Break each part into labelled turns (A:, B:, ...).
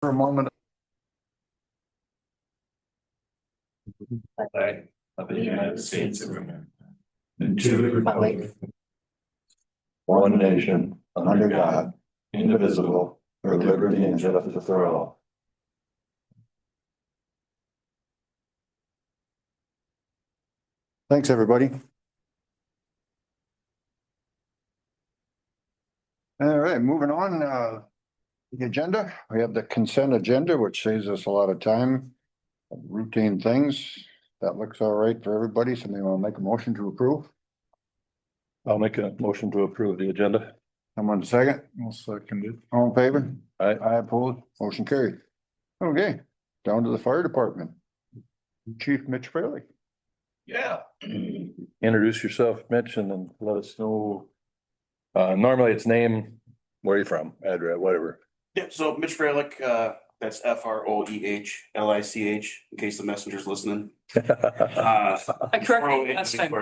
A: For a moment.
B: Flag of the United States of America and to the republic,
A: One nation, under God, indivisible, with liberty and justice for all. Thanks, everybody. All right, moving on, the agenda, we have the consent agenda, which saves us a lot of time. Routine things, that looks all right for everybody, somebody want to make a motion to approve?
B: I'll make a motion to approve the agenda.
A: Someone second?
B: I'll second it.
A: All in favor?
B: Aye.
A: I oppose, motion carried. Okay, down to the fire department. Chief Mitch Fraley.
C: Yeah.
B: Introduce yourself, Mitch, and then let us know. Normally it's name, where you from, address, whatever.
C: Yep, so Mitch Freilich, that's Froehlich, in case the messenger's listening.
D: I corrected you last time.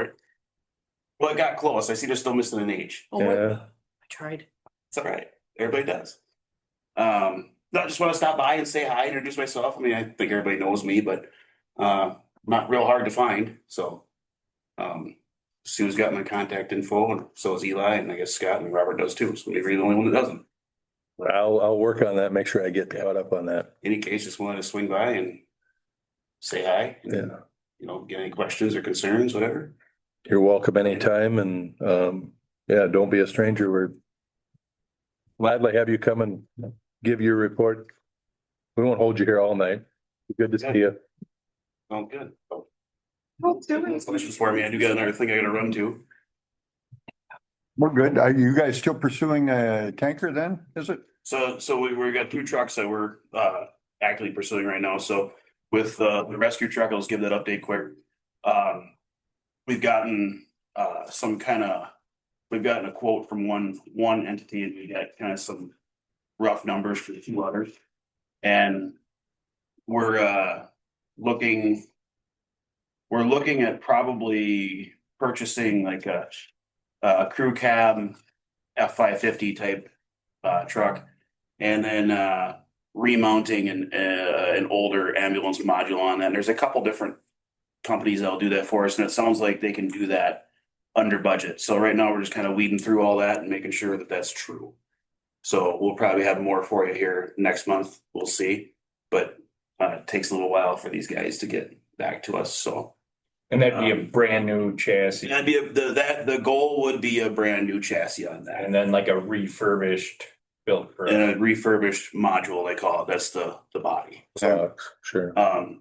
C: Well, it got close. I see they're still missing an H.
D: Oh, what?
B: Yeah,
D: I tried.
C: It's all right. Everybody does. No, I just want to stop by and say hi, introduce myself. I mean, I think everybody knows me, but not real hard to find. So Sue's got my contact info, and so is Eli, and I guess Scott and Robert does too. So maybe you're the only one that doesn't.
B: I'll work on that, make sure I get caught up on that.
C: Any case, just wanted to swing by and say hi. And,
B: Yeah,
C: you know, get any questions or concerns, whatever.
B: you're welcome anytime, and yeah, don't be a stranger. We're gladly have you come and give your report. We won't hold you here all night. Good to see you.
C: Oh, good.
D: Questions
C: For me, I do got another thing I gotta run to.
A: We're good. Are you guys still pursuing a tanker then, is it?
C: So we got two trucks that we're actively pursuing right now. So with the rescue truck, I'll just give that update quick. We've gotten we've gotten a quote from one entity, and we got kind of some rough numbers for the few others. And we're looking at probably purchasing like a crew cab F550 type truck, and then remounting an older ambulance module on that. And there's a couple different companies that'll do that for us, and it sounds like they can do that under budget. So right now we're just kind of weeding through all that and making sure that that's true. So we'll probably have more for you here next month. We'll see, but it takes a little while for these guys to get back to us. So.
E: And that'd be a brand new chassis
C: That'd be the goal would be a brand new chassis on that,
E: and then like a refurbished built for.
C: and a refurbished module, they call it. That's the body.
B: Sure.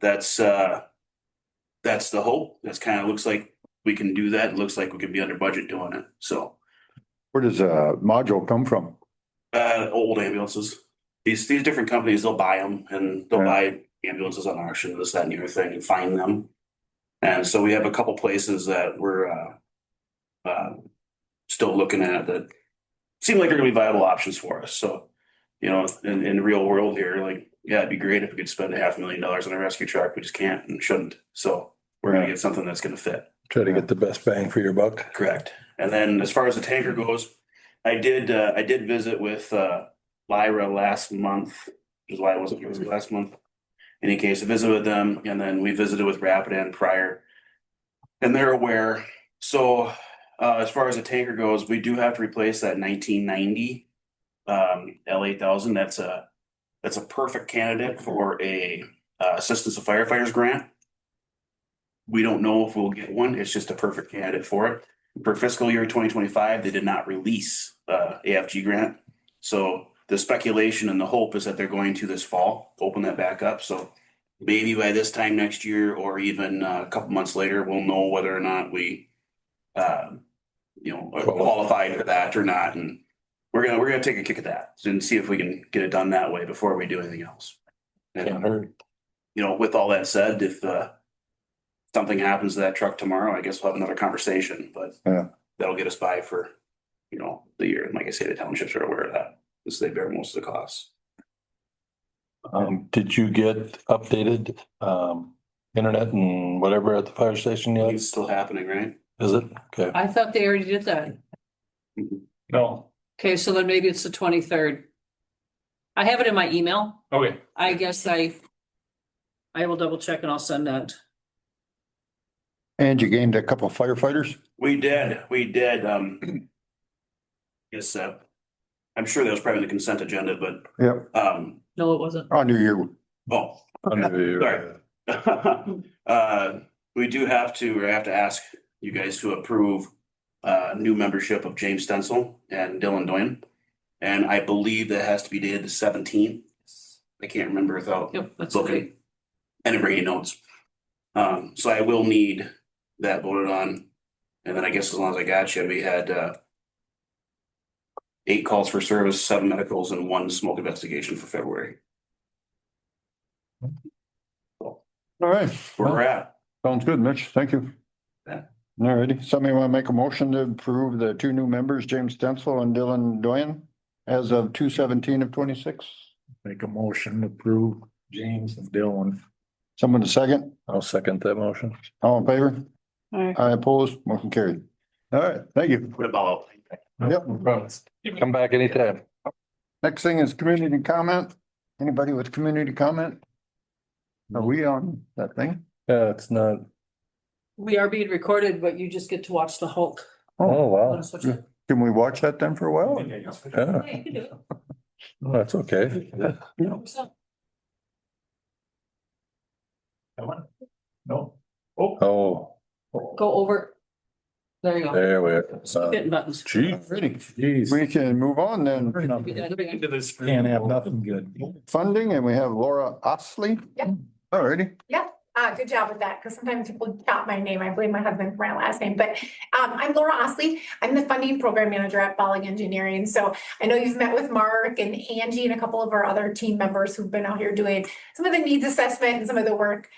C: That's the hope. That's kind of looks like we can do that. It looks like we can be under budget doing it. So
A: Where does a module come from?
C: old ambulances. These different companies, they'll buy them, and they'll buy ambulances on auction, this, that, and the other thing, and find them. And so we have a couple places that we're still looking at that seem like they're gonna be viable options for us. So, you know, in the real world here, like, yeah, it'd be great if we could spend $500,000 on a rescue truck. We just can't and shouldn't. So we're gonna get something that's gonna fit.
B: Try to get the best bang for your buck.
C: Correct. And then as far as the tanker goes, I did visit with Lyra last month, which is why I wasn't here last month. In any case, I visited with them, and then we visited with Rapidan prior, and they're aware. So as far as the tanker goes, we do have to replace that 1990 L8000. That's a perfect candidate for a Assistance of Firefighters grant. We don't know if we'll get one. It's just a perfect candidate for it. For fiscal year 2025, they did not release AFG grant. So the speculation and the hope is that they're going to this fall open that back up. So maybe by this time next year, or even a couple months later, we'll know whether or not we, are qualified for that or not. And we're gonna take a kick at that and see if we can get it done that way before we do anything else.
B: Can't
C: And,
B: hurt.
C: with all that said, if something happens to that truck tomorrow, I guess we'll have another conversation, but
A: Yeah.
C: that'll get us by for, the year. And like I say, the townships are aware of that, because they bear most of the costs.
B: Did you get updated internet and whatever at the fire station yet?
C: It's still happening, right?
B: Is it? Okay.
D: I thought they already did that.
E: No,
D: Okay, so then maybe it's the 23rd. I have it in my email.
E: Okay.
D: I guess I will double check and I'll send that.
A: And you gained a couple firefighters?
C: We did. Guess, I'm sure that was probably the consent agenda, but,
A: Yep,
D: No, it wasn't.
A: under you.
C: oh.
B: Under
C: Sorry. We do have to, or I have to ask you guys to approve new membership of James Stencil and Dylan Doyen. And I believe that has to be dated the 17th. I can't remember without
D: Yep, that's okay.
C: looking. And bringing notes. So I will need that voted on. And then I guess as long as I got you, we had 8 calls for service, 7 medicals, and 1 smoke investigation for February.
A: All right,
C: Where we're at.
A: sounds good, Mitch. Thank you.
C: Yeah.
A: All righty. Somebody want to make a motion to approve the 2 new members, James Stencil and Dylan Doyen, as of 2/17/26?
F: Make a motion to approve James and Dylan.
A: Someone to second?
B: I'll second that motion.
A: All in favor?
D: Aye.
A: I oppose, motion carried. All right, thank you.
C: What about?
A: Yep.
B: Come back anytime.
A: Next thing is community comment. Anybody with community comment? Are we on that thing?
B: Yeah, it's not.
D: We are being recorded, but you just get to watch the Hulk.
B: Oh, wow.
D: Wanna switch it?
A: Can we watch that then for a while?
B: Yeah,
D: Yeah, you can do it.
B: well, that's okay.
E: No.
B: Oh,
D: Go over. There you go.
B: there we are.
D: Hitting buttons.
B: Geez.
A: Ready.
F: Jeez.
A: We can move on then.
E: Into this.
F: Can't have nothing good.
A: Funding, and we have Laura Osley.
G: Yep.
A: All righty.
G: Good job with that, because sometimes people chop my name. I blame my husband for my last name, but I'm Laura Osley. I'm the funding program manager at Bollig Engineering. So I know you've met with Mark and Angie and a couple of our other team members who've been out here doing some of the needs assessment and some of the work,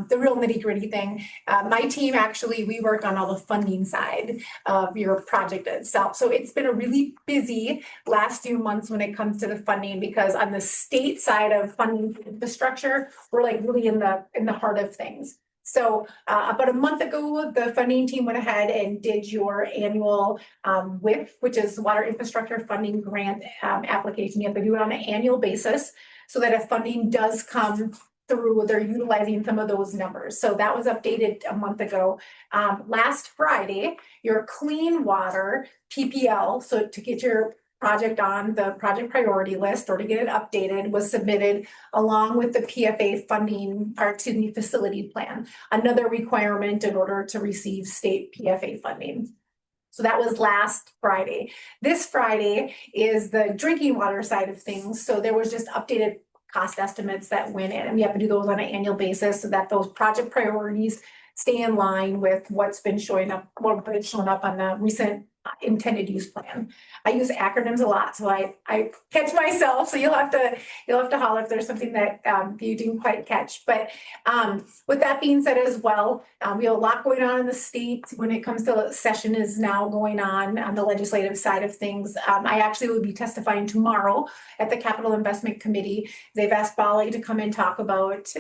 G: the real nitty gritty thing. My team, actually, we work on all the funding side of your project itself. So it's been a really busy last few months when it comes to the funding, because on the state side of funding infrastructure, we're like really in the heart of things. So about a month ago, the funding team went ahead and did your annual WIF, which is Water Infrastructure Funding Grant application. You have to do it on an annual basis so that if funding does come through, they're utilizing some of those numbers. So that was updated a month ago. Last Friday, your clean water PPL, so to get your project on the project priority list or to get it updated, was submitted along with the PFA funding, or excuse me, facility plan, another requirement in order to receive state PFA funding. So that was last Friday. This Friday is the drinking water side of things. So there was just updated cost estimates that went in, and we have to do those on an annual basis so that those project priorities stay in line with what's been showing up, what's been showing up on the recent intended use plan. I use acronyms a lot, so I catch myself. So you'll have to holler if there's something that you didn't quite catch. But with that being said as well, we have a lot going on in the state when it comes to session is now going on the legislative side of things. I actually will be testifying tomorrow at the Capital Investment Committee. They've asked Bollig to come and talk about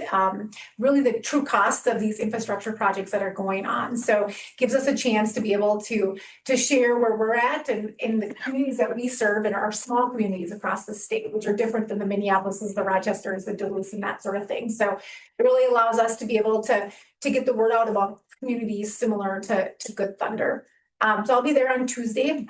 G: really the true costs of these infrastructure projects that are going on. So gives us a chance to be able to share where we're at and in the communities that we serve, and our small communities across the state, which are different than the Minneapolises, the Rochesters, the Duluth, and that sort of thing. So it really allows us to be able to get the word out about communities similar to Good Thunder. So I'll be there on Tuesday.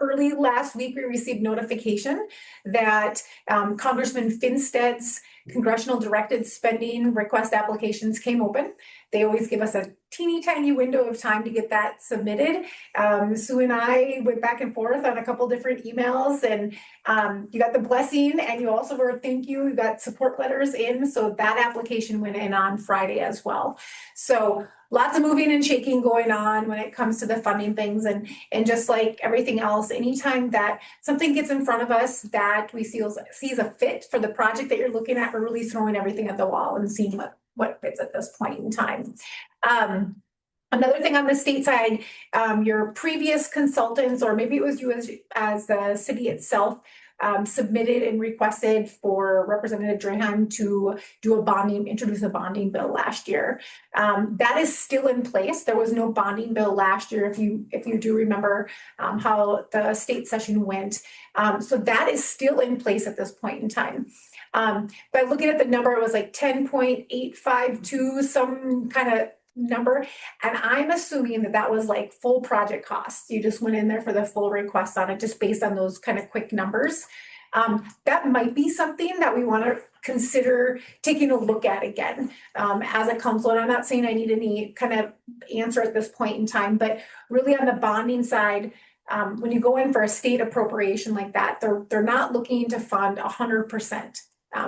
G: Early last week, we received notification that Congressman Finstead's congressional directed spending request applications came open. They always give us a teeny tiny window of time to get that submitted. Sue and I went back and forth on a couple different emails, and you got the blessing, and you also were thank you. You got support letters in, so that application went in on Friday as well. So lots of moving and shaking going on when it comes to the funding things, and just like everything else, anytime that something gets in front of us that we see as a fit for the project that you're looking at, we're really throwing everything at the wall and seeing what fits at this point in time. Another thing on the state side, your previous consultants, or maybe it was you as the city itself, submitted and requested for Representative Drahan to introduce a bonding bill last year. That is still in place. There was no bonding bill last year, if you do remember how the state session went. So that is still in place at this point in time. By looking at the number, it was like 10.852, some kind of number. And I'm assuming that that was like full project costs. You just went in there for the full request on it, just based on those kind of quick numbers. That might be something that we want to consider taking a look at again as a council. And I'm not saying I need any kind of answer at this point in time, but really on the bonding side, when you go in for a state appropriation like that, they're not looking to fund 100%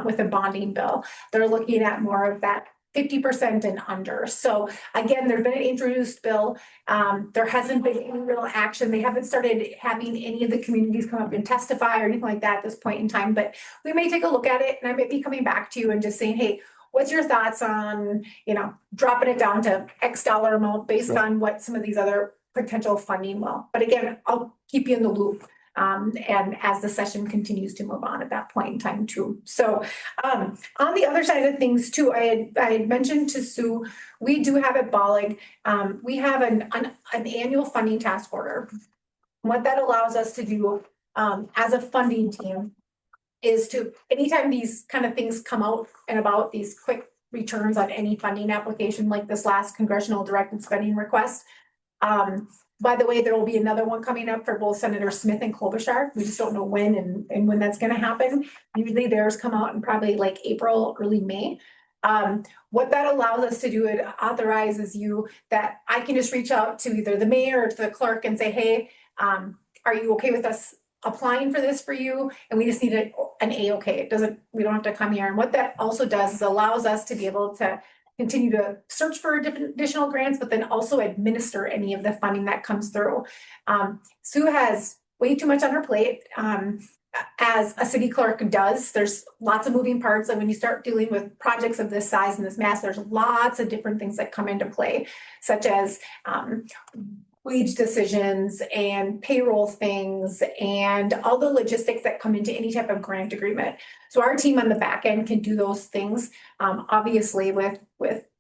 G: with a bonding bill. They're looking at more of that 50% and under. So again, there's been an introduced bill. There hasn't been any real action. They haven't started having any of the communities come up and testify or anything like that at this point in time, but we may take a look at it, and I might be coming back to you and just saying, hey, what's your thoughts on, dropping it down to X dollar amount based on what some of these other potential funding will. But again, I'll keep you in the loop. And as the session continues to move on at that point in time too. So on the other side of things too, I had mentioned to Sue, we do have at Bollig, we have an annual funding task order. What that allows us to do as a funding team is to, anytime these kind of things come out and about, these quick returns on any funding application like this last congressional directed spending request. By the way, there will be another one coming up for both Senator Smith and Klobuchar. We just don't know when and when that's going to happen. Usually theirs come out in probably like April, early May. What that allows us to do, it authorizes you that I can just reach out to either the mayor or to the clerk and say, hey, are you okay with us applying for this for you? And we just need an A-okay. We don't have to come here. And what that also does is allows us to be able to continue to search for different additional grants, but then also administer any of the funding that comes through. Sue has way too much on her plate, as a city clerk does. There's lots of moving parts, and when you start dealing with projects of this size and this mass, there's lots of different things that come into play, such as wage decisions and payroll things and all the logistics that come into any type of grant agreement. So our team on the back end can do those things, obviously with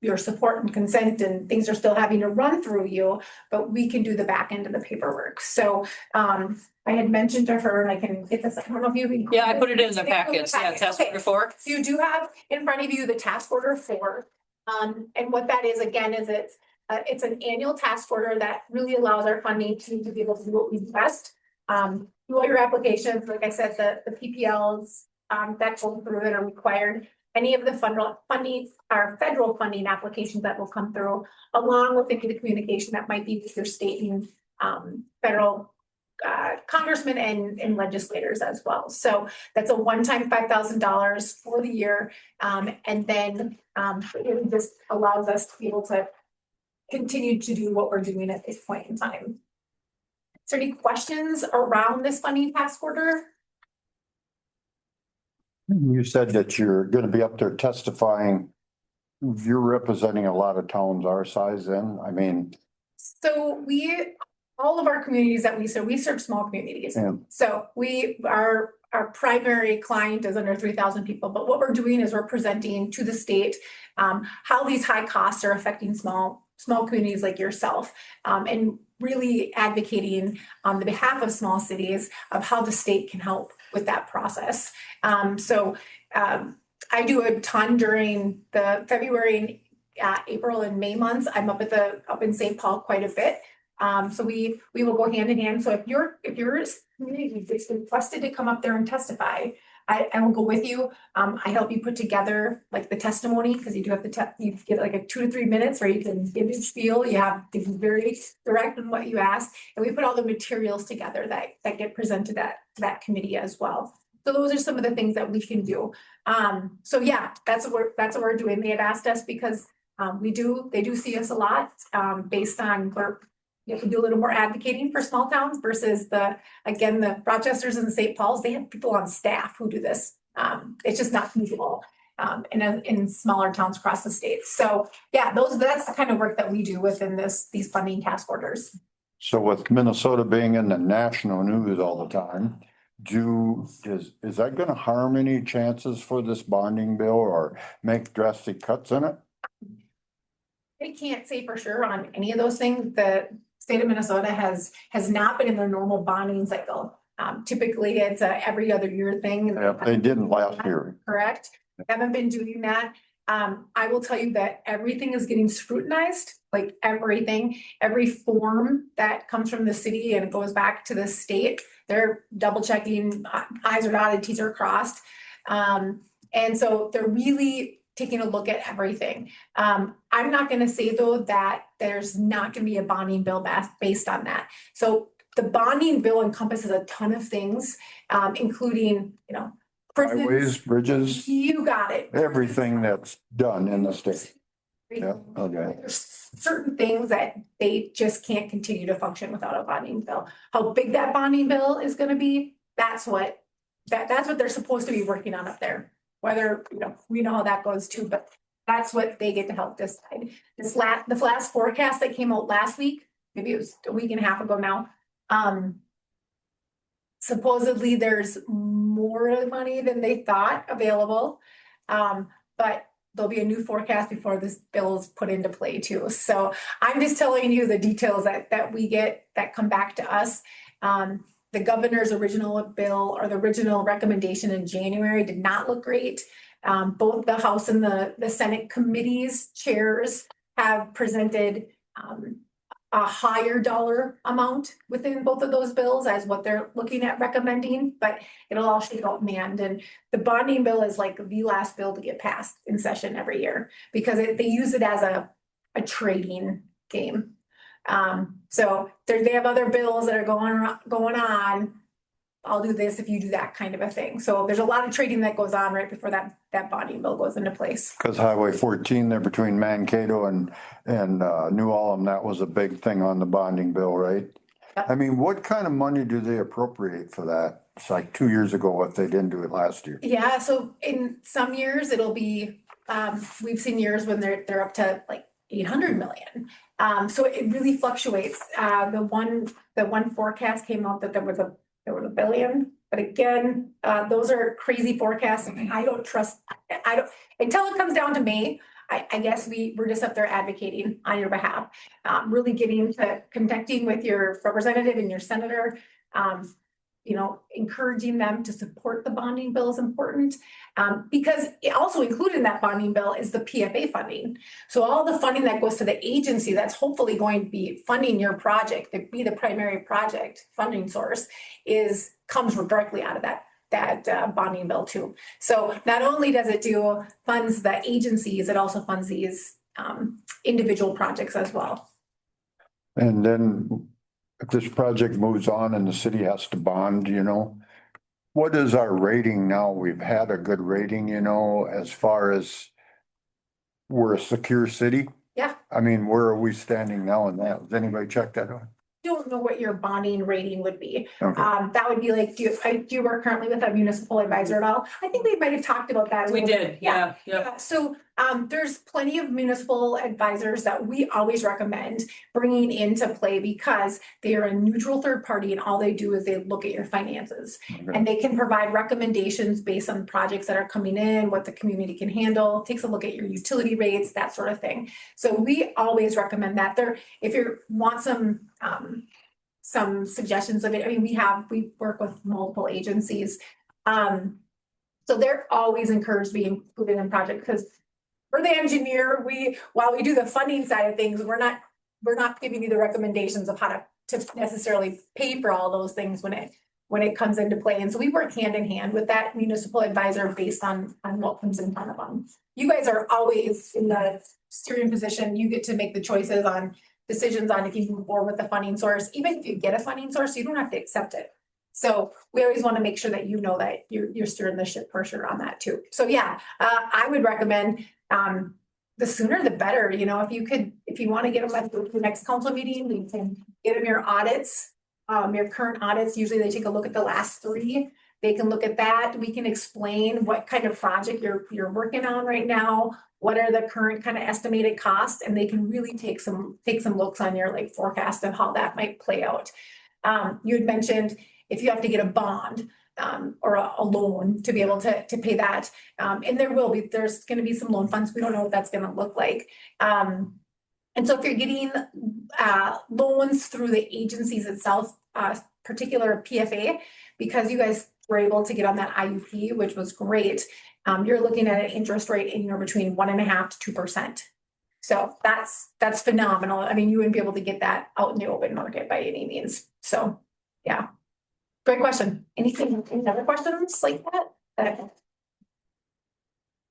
G: your support and consent, and things are still having to run through you, but we can do the back end of the paperwork. So I had mentioned to her, and I can get this, I don't know if you.
D: Yeah, I put it in the packets. Yeah, task order 4.
G: So you do have in front of you the task order 4. And what that is, again, is it's an annual task order that really allows our funding team to be able to do what we do best. Do all your applications, like I said, the PPLs that go through that are required, any of the federal funding applications that will come through, along with any of the communication that might be with your state and federal congressmen and legislators as well. So that's a one-time $5,000 for the year. And then it just allows us to be able to continue to do what we're doing at this point in time. Is there any questions around this funding task order?
A: You said that you're going to be up there testifying. You're representing a lot of towns our size then, I mean.
G: So all of our communities that we serve small communities.
A: Yeah.
G: So our primary client is under 3,000 people, but what we're doing is we're presenting to the state how these high costs are affecting small communities like yourself, and really advocating on the behalf of small cities of how the state can help with that process. So I do a ton during the February, April and May months. I'm up in St. Paul quite a bit. So we will go hand in hand. So if your community is requested to come up there and testify, I will go with you. I help you put together like the testimony, because you do have to you get like a 2 to 3 minutes where you can give your spiel. You have to be very direct in what you ask, and we put all the materials together that get presented to that committee as well. So those are some of the things that we can do. So yeah, that's what we're doing. They had asked us because they do see us a lot based on where you have to do a little more advocating for small towns versus the Rochesters and the St. Pauls. They have people on staff who do this. It's just not feasible in smaller towns across the state. So yeah, that's the kind of work that we do within these funding task orders.
A: So with Minnesota being in the national news all the time, is that gonna harm any chances for this bonding bill or make drastic cuts in it?
G: I can't say for sure on any of those things. The state of Minnesota has not been in their normal bonding cycle. Typically, it's a every other year thing.
A: Yeah, they didn't last year.
G: Correct? Haven't been doing that. I will tell you that everything is getting scrutinized, like everything, every form that comes from the city and it goes back to the state. They're double checking, I's are dotted, T's are crossed. And so they're really taking a look at everything. I'm not gonna say though that there's not gonna be a bonding bill based on that. So the bonding bill encompasses a ton of things, including,
A: Highways,
G: prisons.
A: bridges,
G: You got it.
A: everything that's done in the state. Yeah, okay.
G: There's certain things that they just can't continue to function without a bonding bill. How big that bonding bill is gonna be, that's what they're supposed to be working on up there. Whether, we know how that goes too, but that's what they get to help decide. The last forecast that came out last week, maybe it was a week and a half ago now. Supposedly there's more money than they thought available. But there'll be a new forecast before this bill is put into play too. So I'm just telling you the details that we get that come back to us. The governor's original bill or the original recommendation in January did not look great. Both the House and the Senate committees chairs have presented a higher dollar amount within both of those bills as what they're looking at recommending, but it'll all shake out in the end. And the bonding bill is like the last bill to get passed in session every year because they use it as a trading game. So they have other bills that are going on. I'll do this if you do that kind of a thing. So there's a lot of trading that goes on right before that bonding bill goes into place.
A: Cause Highway 14 there between Mankato and New Ulm, that was a big thing on the bonding bill, right?
G: Yep.
A: I mean, what kind of money do they appropriate for that? It's like 2 years ago if they didn't do it last year.
G: Yeah, so in some years it'll be, we've seen years when they're up to like 800 million. So it really fluctuates. The one forecast came out that there was a billion, but again, those are crazy forecasts and I don't until it comes down to May. I guess we're just up there advocating on your behalf, really getting to connecting with your representative and your senator, encouraging them to support the bonding bill is important. Because it also included in that bonding bill is the PFA funding. So all the funding that goes to the agency that's hopefully going to be funding your project, that be the primary project funding source, comes directly out of that bonding bill too. So not only does it funds the agencies, it also funds these individual projects as well.
A: And then if this project moves on and the city has to bond, what is our rating now? We've had a good rating, as far as we're a secure city.
G: Yeah.
A: I mean, where are we standing now in that? Has anybody checked that out?
G: Don't know what your bonding rating would be.
A: Okay.
G: That would be like, do you work currently with a municipal advisor at all? I think we might have talked about that.
D: We did, yeah.
G: So there's plenty of municipal advisors that we always recommend bringing into play because they are a neutral third party and all they do is they look at your finances.
A: Okay.
G: And they can provide recommendations based on projects that are coming in, what the community can handle, takes a look at your utility rates, that sort of thing. So we always recommend that. If you want some suggestions of it, I mean, we work with multiple agencies. So they're always encouraged to be included in projects because we're the engineer. While we do the funding side of things, we're not giving you the recommendations of how to necessarily pay for all those things when it comes into play. And so we work hand in hand with that municipal advisor based on what comes in front of them. You guys are always in the steering position. You get to make the choices on decisions on if you move forward with the funding source. Even if you get a funding source, you don't have to accept it. So we always want to make sure that you know that you're steering the ship for sure on that too. So yeah, I would recommend the sooner the better. If you want to get them at the next council meeting, we can get them your audits, your current audits. Usually they take a look at the last 3. They can look at that. We can explain what kind of project you're working on right now. What are the current kind of estimated costs? And they can really take some looks on your forecast of how that might play out. You had mentioned if you have to get a bond, or a loan to be able to pay that. And there's gonna be some loan funds. We don't know what that's gonna look like. And so if you're getting loans through the agencies itself, particular PFA, because you guys were able to get on that IUP, which was great, you're looking at an interest rate anywhere between 1.5% to 2%. So that's phenomenal. I mean, you wouldn't be able to get that out in the open market by any means. So, yeah. Great question. Any other questions like that?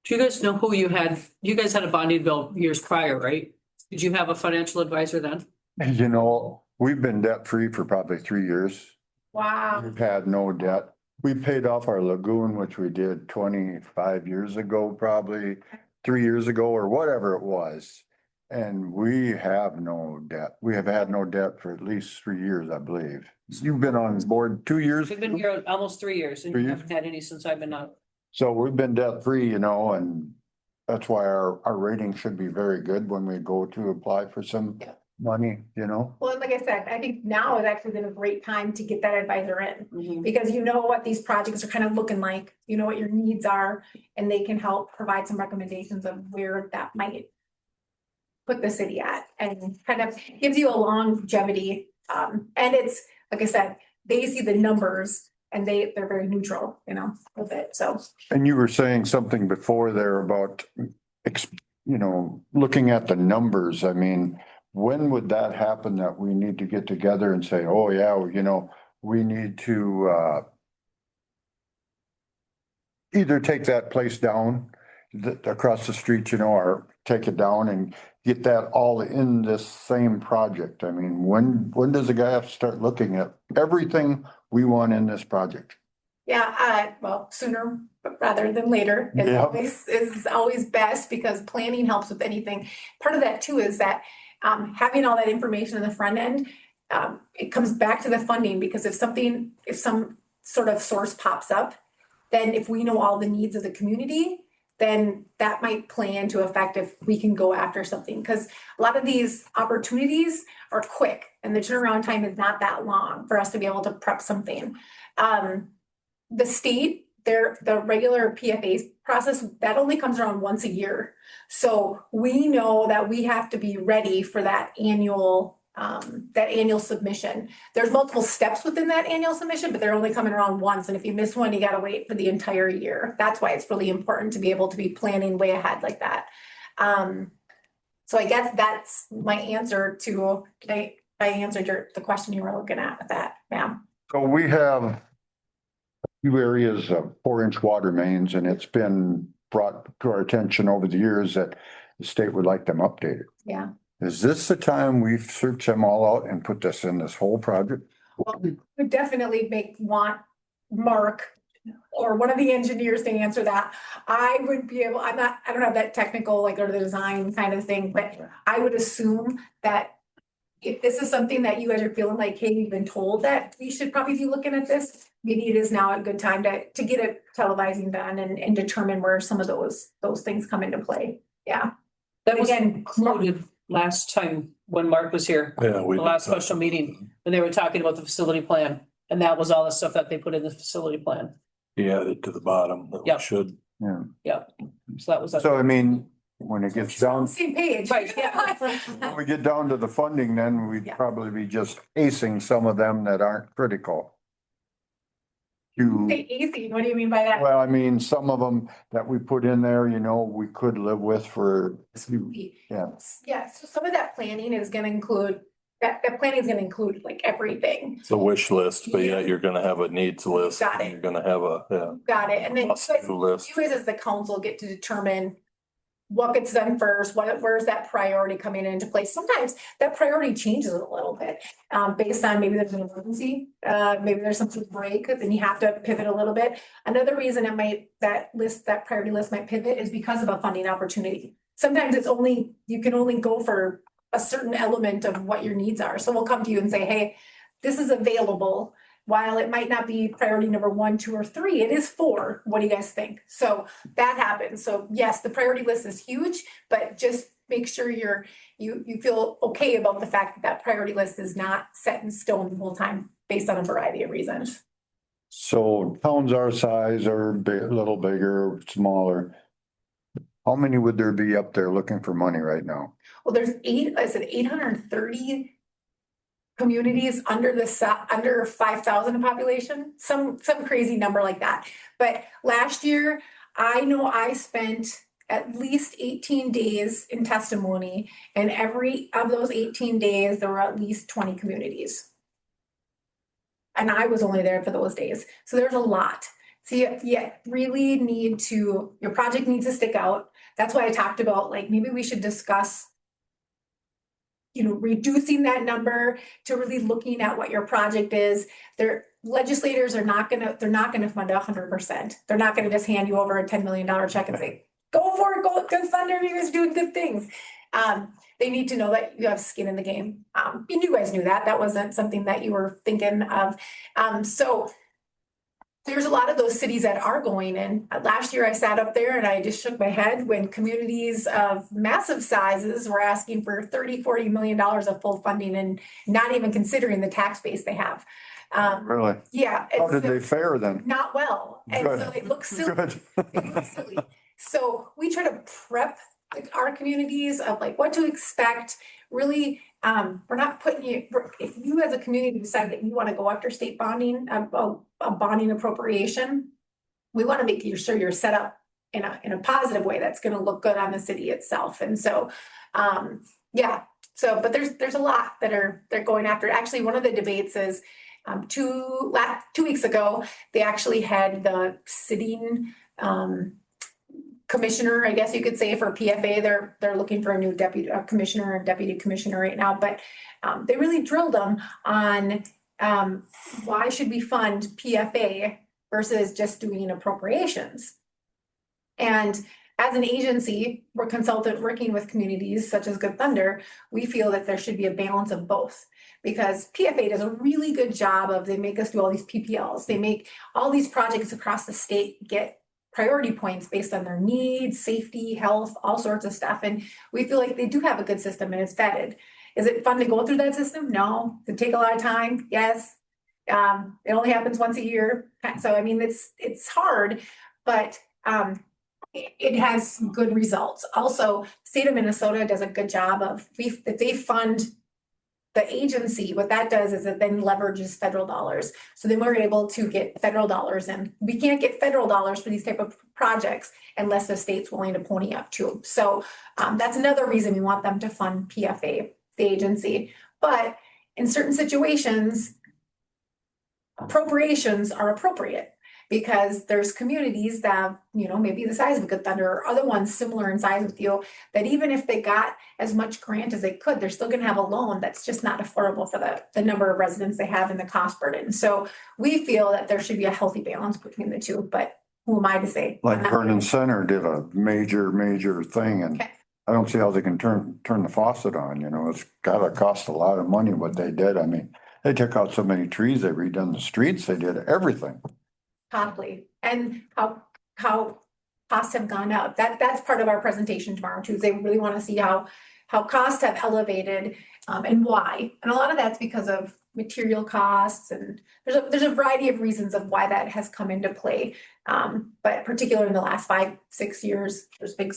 D: Do you guys know who you had? You guys had a bonding bill years prior, right? Did you have a financial advisor then?
A: You know, we've been debt free for probably 3 years.
G: Wow.
A: We've had no debt. We paid off our lagoon, which we did 25 years ago, probably 3 years ago or whatever it was. And we have no debt. We have had no debt for at least 3 years, I believe. You've been on board 2 years?
D: We've been here almost 3 years and
A: 3
D: you
A: years?
D: haven't had any since I've been on.
A: So we've been debt free, you know, and that's why our rating should be very good when we go to apply for some
G: Yeah.
A: money, you know?
G: Well, and like I said, I think now is actually been a great time to get that advisor in.
D: Mhm.
G: Because you know what these projects are kind of looking like, you know what your needs are, and they can help provide some recommendations of where that might put the city at, and kind of gives you a longevity. And it's, like I said, they see the numbers and they're very neutral, you know, with it, so.
A: And you were saying something before there about, you know, looking at the numbers. I mean, when would that happen that we need to get together and say, oh, yeah, well, you know, we need to either take that place down across the street, you know, or take it down and get that all in this same project? I mean, when does a guy have to start looking at everything we want in this project?
G: Yeah, well, sooner rather than later
A: Yeah.
G: is always best, because planning helps with anything. Part of that too is that having all that information in the front end, it comes back to the funding, because if some sort of source pops up, then if we know all the needs of the community, then that might play into effect if we can go after something. Because a lot of these opportunities are quick and the turnaround time is not that long for us to be able to prep something. The state, the regular PFA process, that only comes around once a year. So we know that we have to be ready for that annual submission. There's multiple steps within that annual submission, but they're only coming around once. And if you miss one, you gotta wait for the entire year. That's why it's really important to be able to be planning way ahead like that. So I guess that's my answer to, I answered the question you were looking at with that, ma'am.
A: So we have a few areas of 4-inch water mains, and it's been brought to our attention over the years that the state would like them updated.
G: Yeah.
A: Is this the time we search them all out and put this in this whole project?
G: Well, would definitely want Mark or one of the engineers to answer that. I would be able, I don't have that technical, like, or the design kind of thing, but I would assume that if this is something that you guys are feeling like, hey, we've been told that we should probably be looking at this, maybe it is now a good time to get a televising done and determine where some of those things come into play. Yeah.
D: That was
G: Again,
D: included last time when Mark was here,
B: Yeah,
D: the
B: we.
D: last special meeting, when they were talking about the facility plan. And that was all the stuff that they put in the facility plan.
B: He added to the bottom that we
D: Yep.
B: should.
A: Yeah.
D: So that was.
A: So I mean, when it gets down,
G: Same page.
D: Right, yeah.
A: when we get down to the funding, then we'd
G: Yeah.
A: probably be just acing some of them that aren't critical.
G: Say easy, what do you mean by that?
A: Well, I mean, some of them that we put in there, you know, we could live with for, yeah.
G: Yeah, so some of that planning is gonna include, that planning is gonna include like everything.
B: It's a wish list, but yeah, you're gonna have a needs list.
G: Got it.
B: You're gonna have a, yeah.
G: Got it, and then
B: must-do list.
G: you guys as the council get to determine what gets done first, where's that priority coming into place? Sometimes that priority changes a little bit, based on maybe there's an emergency, maybe there's something to break, then you have to pivot a little bit. Another reason that priority list might pivot is because of a funding opportunity. Sometimes you can only go for a certain element of what your needs are. So we'll come to you and say, hey, this is available. While it might not be priority number 1, 2, or 3, it is 4. What do you guys think? So that happens. So yes, the priority list is huge, but just make sure you feel okay about the fact that priority list is not set in stone the whole time based on a variety of reasons.
A: So towns our size are a little bigger, smaller. How many would there be up there looking for money right now?
G: Well, there's 830 communities under under 5,000 in population, some crazy number like that. But last year, I know I spent at least 18 days in testimony, and every of those 18 days, there were at least 20 communities. And I was only there for those days. So there's a lot. So you really need to, your project needs to stick out. That's why I talked about, like, maybe we should discuss, reducing that number to really looking at what your project is. Their legislators are not gonna, they're not gonna fund 100%. They're not gonna just hand you over a $10 million check and say, go for it, go Thunder, you guys are doing good things. They need to know that you have skin in the game. And you guys knew that. That wasn't something that you were thinking of. So there's a lot of those cities that are going in. Last year I sat up there and I just shook my head when communities of massive sizes were asking for $30-40 million of full funding and not even considering the tax base they have.
A: Really?
G: Yeah.
A: How did they fare then?
G: Not well. And
A: Good.
G: so it looks silly.
A: Good.
G: It looks silly. So we try to prep our communities of like what to expect. Really, we're not putting you, if you as a community decide that you want to go after state bonding, a bonding appropriation, we want to make sure you're set up in a positive way that's going to look good on the city itself. And so, yeah. So, but there's a lot they're going after. Actually, one of the debates is 2 weeks ago, they actually had the sitting commissioner, I guess you could say, for PFA. They're looking for a new commissioner and deputy commissioner right now, but they really drilled them on why should we fund PFA versus just doing appropriations. And as an agency, we're consultant working with communities such as Good Thunder, we feel that there should be a balance of both, because PFA does a really good job of, they make us do all these PPLs. They make all these projects across the state get priority points based on their needs, safety, health, all sorts of stuff. And we feel like they do have a good system and it's vetted. Is it fun to go through that system? No. Does it take a lot of time? Yes. It only happens once a year. So, I mean, it's hard, but it has good results. Also, state of Minnesota does a good job of, if they fund the agency, what that does is it then leverages federal dollars. So then we're able to get federal dollars, and we can't get federal dollars for these type of projects unless the state's willing to pony up too. So that's another reason we want them to fund PFA, the agency. But in certain situations, appropriations are appropriate, because there's communities that have, maybe the size of Good Thunder or other ones similar in size with you, that even if they got as much grant as they could, they're still gonna have a loan that's just not affordable for the number of residents they have and the cost burden. So we feel that there should be a healthy balance between the two, but who am I to say?
A: Like Vernon Center did a major thing, and
G: Okay.
A: I don't see how they can turn the faucet on, it's gotta cost a lot of money what they did. I mean, they took out so many trees, they redone the streets, they did everything.
G: Costly, and how costs have gone up. That's part of our presentation tomorrow too. They really want to see how costs have elevated and why. And a lot of that's because of material costs, and there's a variety of reasons of why that has come into play. But particularly in the last 5-6 years, there's been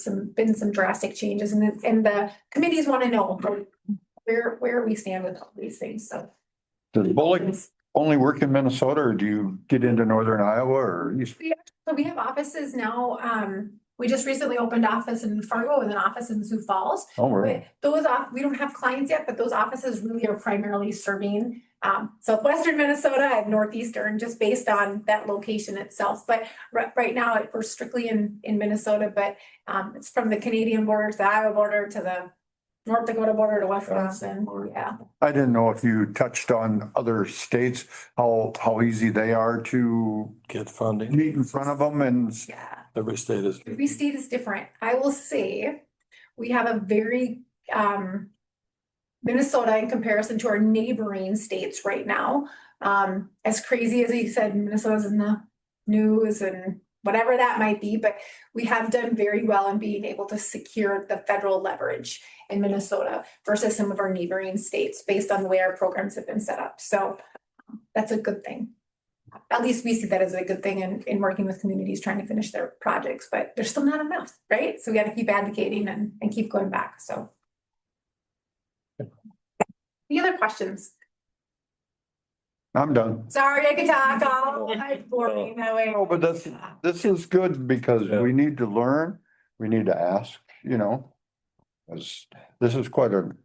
G: some drastic changes, and the committees want to know where we stand with all these things. So
A: Does bowling only work in Minnesota, or do you get into northern Iowa or east?
G: So we have offices now. We just recently opened office in Fargo and an office in Sioux Falls.
A: Oh, really?
G: But we don't have clients yet, but those offices really are primarily serving southwestern Minnesota and northeastern, just based on that location itself. But right now we're strictly in Minnesota, but it's from the Canadian border to the Iowa border to the North Dakota border to Wisconsin. Yeah.
A: I didn't know if you touched on other states, how easy they are to
B: Get funding.
A: meet in front of them, and
G: Yeah.
B: Every state is.
G: Every state is different. I will say we have a very Minnesota in comparison to our neighboring states right now. As crazy as you said, Minnesota's in the news and whatever that might be, but we have done very well in being able to secure the federal leverage in Minnesota versus some of our neighboring states based on the way our programs have been set up. So that's a good thing. at least we see that as a good thing in working with communities trying to finish their projects, but there's still not enough, right? So we gotta keep advocating and keep going back, so. Any other questions?
A: I'm done.
G: Sorry, I could talk all, I'm boring that way.
A: No, but this is good because
B: Yeah.
A: we need to learn, we need to ask, you know. As this is quite an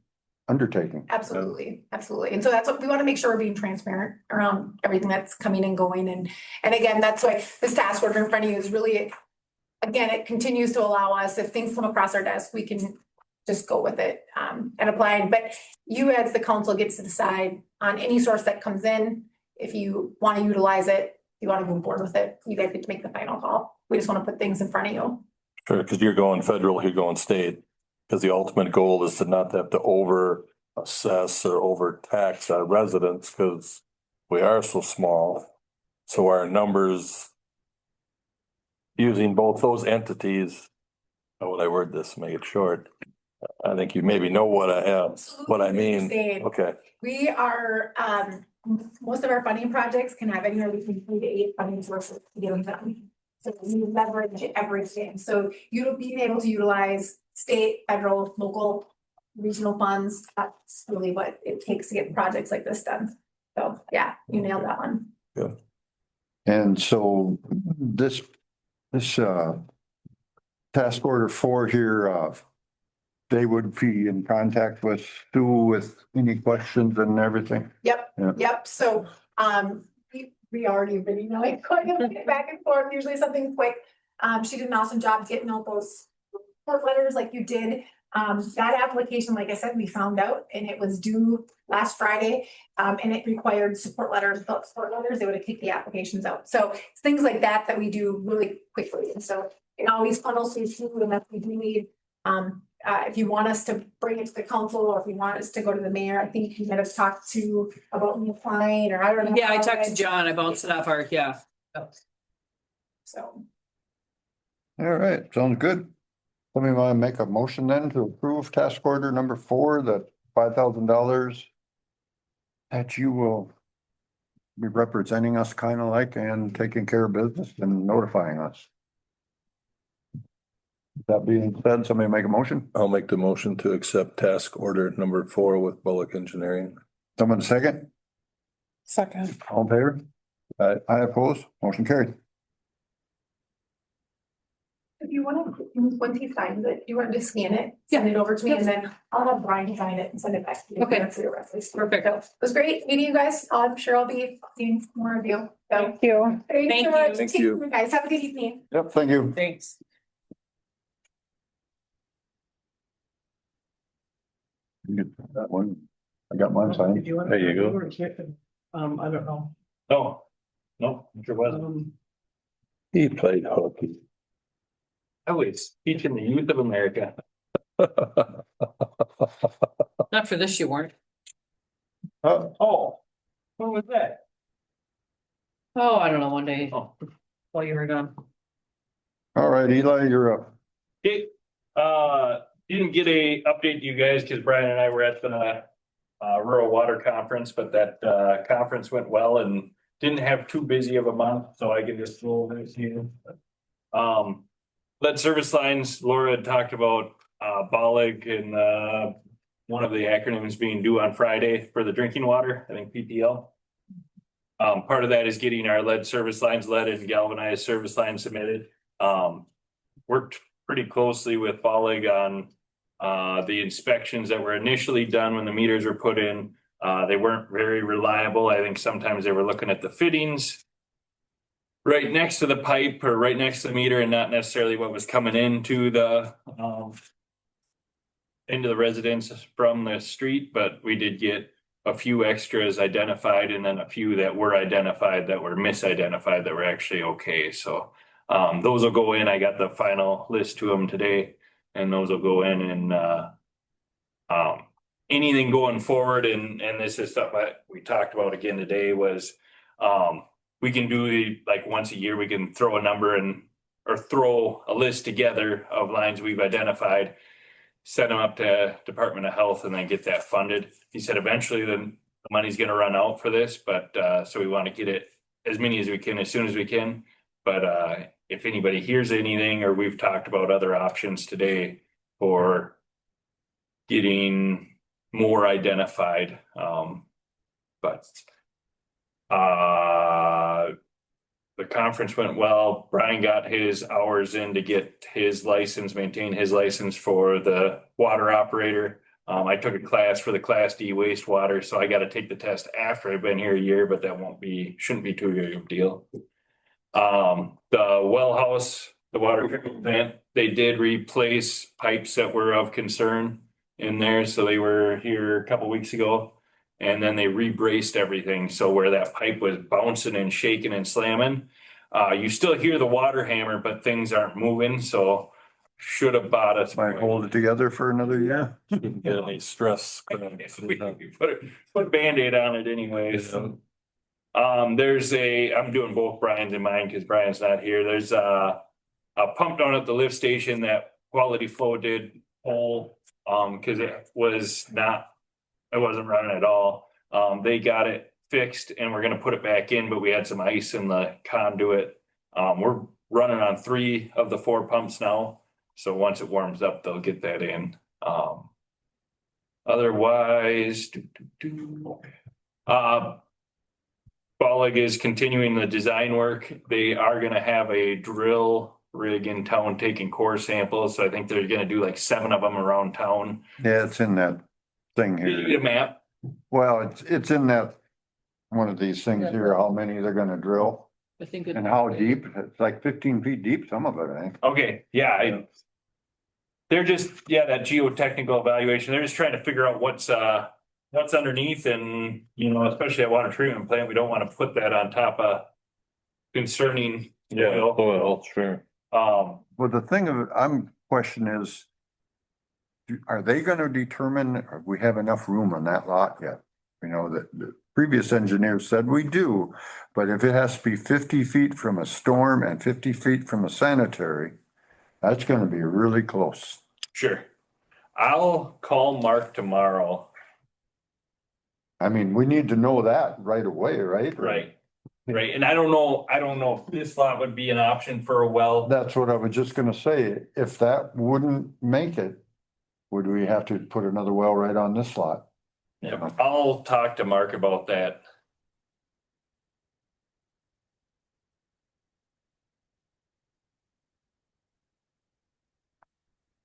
A: undertaking.
G: Absolutely, absolutely. And so that's what we want to make sure we're being transparent around everything that's coming and going. And again, that's why this task order in front of you is really, again, it continues to allow us, if things come across our desk, we can just go with it and apply. But you as the council gets to decide on any source that comes in. If you want to utilize it, if you want to move forward with it, you guys get to make the final call. We just want to put things in front of you.
B: Sure, because you're going federal, you're going state. Because the ultimate goal is to not have to over assess or overtax our residents because we are so small. So our numbers using both those entities, how would I word this, make it short? I think you maybe know what I have, what I mean. Okay,
G: We are, most of our funding projects can have anywhere between 3 to 8 funding sources to get them done. So we leverage everything. So you being able to utilize state, federal, local, regional funds, that's really what it takes to get projects like this done. So, yeah, you nailed that one.
A: And so this task order 4 here, they would be in contact with Sue with any questions and everything.
G: Yep,
A: Yeah.
G: yep. So, we already really know it, going back and forth, usually something quick. She did an awesome job getting all those support letters like you did. That application, like I said, we found out and it was due last Friday. And it required support letters, they would have kicked the applications out. So it's things like that that we do really quickly. And so it always funnels through Sue, and that's what we do need. If you want us to bring it to the council or if you want us to go to the mayor, I think you might have talked to about me applying, or I don't know.
D: Yeah, I talked to John, I bounced it off our, yeah.
G: So,
A: All right, sounds good. Somebody want to make a motion then to approve task order number 4, that $5,000 that you will be representing us kind of like and taking care of business and notifying us. That being said, somebody make a motion?
B: I'll make the motion to accept task order number 4 with Bullock Engineering.
A: Someone second?
H: Second.
A: All in favor? I oppose, motion carried.
G: if you want to, once he signs it, you want to just scan it, send it over to me, and then I'll have Brian sign it and send it back to you.
D: Okay.
G: For your reference.
D: Perfect.
G: So, it was great meeting you guys. I'm sure I'll be seeing more of you. So,
H: Thank you.
G: thanks
D: Thank
G: so
D: you.
G: much.
B: Thank
G: Take
B: you.
G: care, guys, have a good evening.
A: Yep, thank you.
D: Thanks.
A: You get that one. I got mine signed.
B: There you go.
H: I don't know.
E: No, no, sure wasn't.
B: He played hockey.
E: I was teaching the youth of America.
D: Not for this, you weren't.
E: Oh, when was that?
D: Oh, I don't know, one day
E: Oh,
D: while you were gone.
A: All right, Eli, you're up.
E: okay, didn't get a update to you guys because Brian and I were at the rural water conference, but that conference went well and didn't have too busy of a month, so I can just roll this here. Lead service lines, Laura had talked about BOLIG and one of the acronyms being due on Friday for the drinking water, I think PPL. Part of that is getting our lead service lines, lead and galvanized service lines submitted. Worked pretty closely with BOLIG on the inspections that were initially done when the meters were put in. They weren't very reliable. I think sometimes they were looking at the fittings right next to the pipe or right next to the meter and not necessarily what was coming into the residence from the street, but we did get a few extras identified and then a few that were identified that were misidentified that were actually okay. So those will go in. I got the final list to them today, and those will go in and anything going forward. And this is stuff that we talked about again today was we can do like once a year, we can throw a number in or throw a list together of lines we've identified, send them up to Department of Health and then get that funded. He said eventually the money's going to run out for this, but so we want to get it as many as we can, as soon as we can. But if anybody hears anything, or we've talked about other options today for getting more identified, but the conference went well. Brian got his hours in to get his license, maintain his license for the water operator. I took a class for the Class D wastewater, so I got to take the test after I've been here a year, but that shouldn't be too big of a deal. The well house, the water treatment plant, they did replace pipes that were of concern in there, so they were here a couple weeks ago. And then they rebraced everything, so where that pipe was bouncing and shaking and slamming, you still hear the water hammer, but things aren't moving, so should have bought us.
A: Might hold it together for another year.
B: Didn't get any stress.
E: We put a Band-Aid on it anyways. I'm doing both Brian's and mine because Brian's not here. There's a pump down at the lift station that Quality Flow did pull, because it wasn't running at all. They got it fixed and we're gonna put it back in, but we had some ice in the conduit. We're running on 3 of the 4 pumps now. So once it warms up, they'll get that in. Otherwise, Bollig is continuing the design work. They are gonna have a drill rig in town taking core samples. So I think they're gonna do like 7 of them around town.
A: Yeah, it's in that thing
E: You need
A: here.
E: a map.
A: Well, it's in that, one of these things here, how many they're gonna drill
D: I think.
A: and how deep. It's like 15 feet deep, some of it, I think.
E: Okay, yeah, they're just, that geotechnical evaluation, they're just trying to figure out what's underneath and, especially at water treatment plant, we don't want to put that on top of concerning.
B: Well, sure.
A: Well, the thing I'm questioning is, are they gonna determine, we have enough room on that lot yet? The previous engineer said we do, but if it has to be 50 feet from a storm and 50 feet from a sanitary, that's gonna be really close.
E: Sure. I'll call Mark tomorrow.
A: I mean, we need to know that right away, right?
E: Right. And I don't know if this lot would be an option for a well.
A: That's what I was just gonna say. If that wouldn't make it, would we have to put another well right on this lot?
E: Yeah, I'll talk to Mark about that.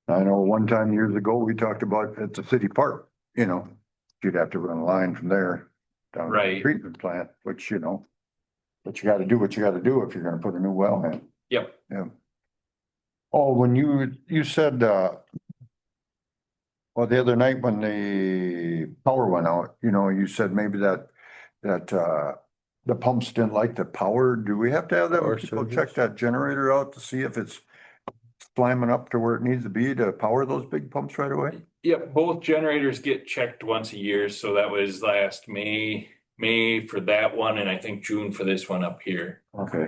A: I know one time years ago, we talked about at the city park, you'd have to run a line from there down to the
E: Right.
A: treatment plant, which, but you gotta do what you gotta do if you're gonna put a new well in.
E: Yep.
A: Yeah. Oh, when you said, well, the other night when the power went out, you said maybe that the pumps didn't like the power. Do we have to have
B: Power
A: that, go
B: surges?
A: check that generator out to see if it's slamming up to where it needs to be to power those big pumps right away?
E: Yep, both generators get checked once a year, so that was last May for that one, and I think June for this one up here.
A: Okay.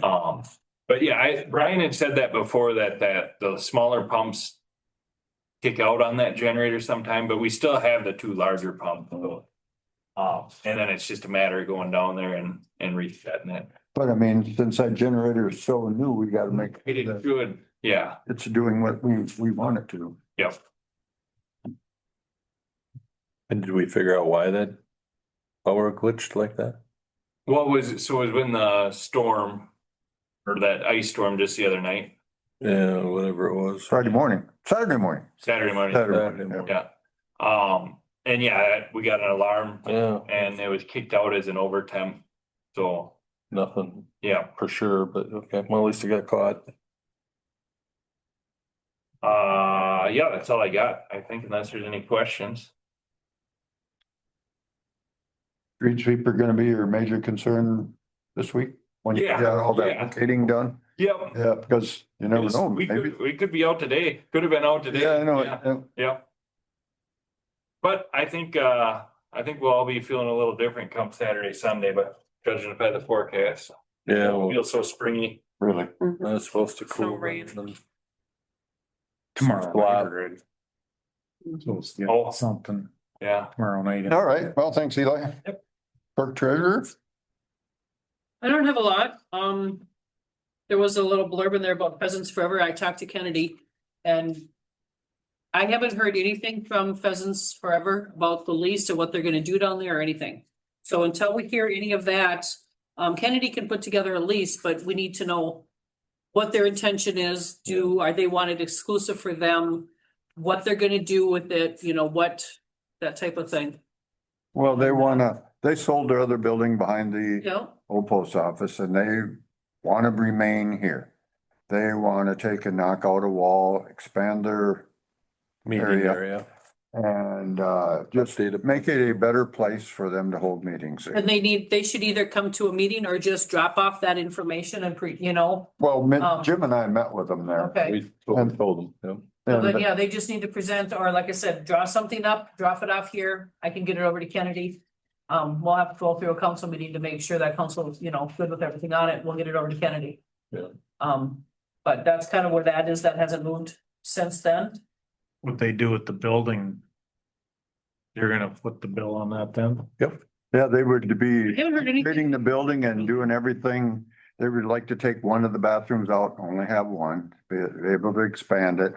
E: But yeah, Brian had said that before that the smaller pumps kick out on that generator sometime, but we still have the 2 larger pumps. And then it's just a matter of going down there and resetting it.
A: But I mean, since that generator is so new, we gotta make
E: It
A: sure that
E: should, yeah,
A: it's doing what we want it to.
E: yep.
B: And did we figure out why that power glitched like that?
E: What was it? So it was when the storm or that ice storm just the other night,
B: Yeah, whatever it was.
A: Saturday morning.
E: Saturday morning.
A: Saturday morning, yeah.
E: Yeah. And yeah, we got an alarm
B: Yeah,
E: and it was kicked out as an overtemp. So,
B: nothing
E: yeah,
B: for sure, but okay, well, at least it got caught.
E: yeah, that's all I got, I think, unless there's any questions.
A: Street sweeper gonna be your major concern this week? When you
E: Yeah,
A: got all that
E: yeah.
A: locating done?
E: Yep.
A: Yeah, because you never know,
E: We
A: maybe.
E: could be out today, could have been out today.
A: Yeah, I know.
E: Yeah.
A: Yeah.
E: Yeah. But I think we'll all be feeling a little different come Saturday, Sunday, but judging by the forecast,
B: Yeah,
E: it
B: well,
E: feels so springy.
A: Really.
B: that's supposed to cool.
D: rain.
F: Tomorrow
B: Slop.
F: night already. Supposed to
E: Oh.
F: get something
E: Yeah.
F: tomorrow night.
A: All right. Well, thanks, Eli.
E: Yep.
A: Clerk treasurer?
D: I don't have a lot. There was a little blurb in there about Pheasants Forever. I talked to Kennedy and I haven't heard anything from Pheasants Forever about the lease or what they're gonna do down there or anything. So until we hear any of that, Kennedy can put together a lease, but we need to know what their intention is. Are they want it exclusive for them? What they're gonna do with it, you know, what, that type of thing.
A: Well, they sold their other building behind the
D: Yeah,
A: old post office and they want to remain here. They want to take and knock out a wall, expand their
B: Meeting
A: Area.
B: area.
A: and just
B: Update it.
A: make it a better place for them to hold meetings.
D: and they should either come to a meeting or just drop off that information and you know,
A: Well, Jim and I met with them there.
D: okay.
B: We told them,
D: So then,
A: And
D: yeah, they just need to present, or like I said, draw something up, drop it off here. I can get it over to Kennedy. We'll have to go through a council meeting to make sure that council is, you know, good with everything on it. We'll get it over to Kennedy.
B: Yeah.
D: But that's kind of where that is. That hasn't moved since then.
F: What they do with the building. You're gonna foot the bill on that then?
A: yeah, they would
D: I
A: be
D: haven't heard anything.
A: creating the building and doing everything. They would like to take one of the bathrooms out, only have one, be able to expand it.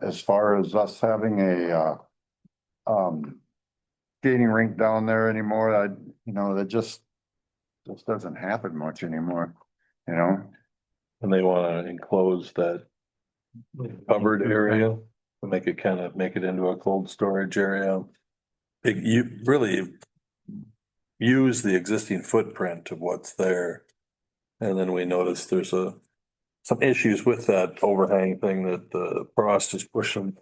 A: As far as us having a skating rink down there anymore, that just doesn't happen much anymore, you know?
B: and they wanna enclose that covered area. To make it into a cold storage area. You really use the existing footprint of what's there. And then we noticed there's some issues with that overhang thing that the frost is pushing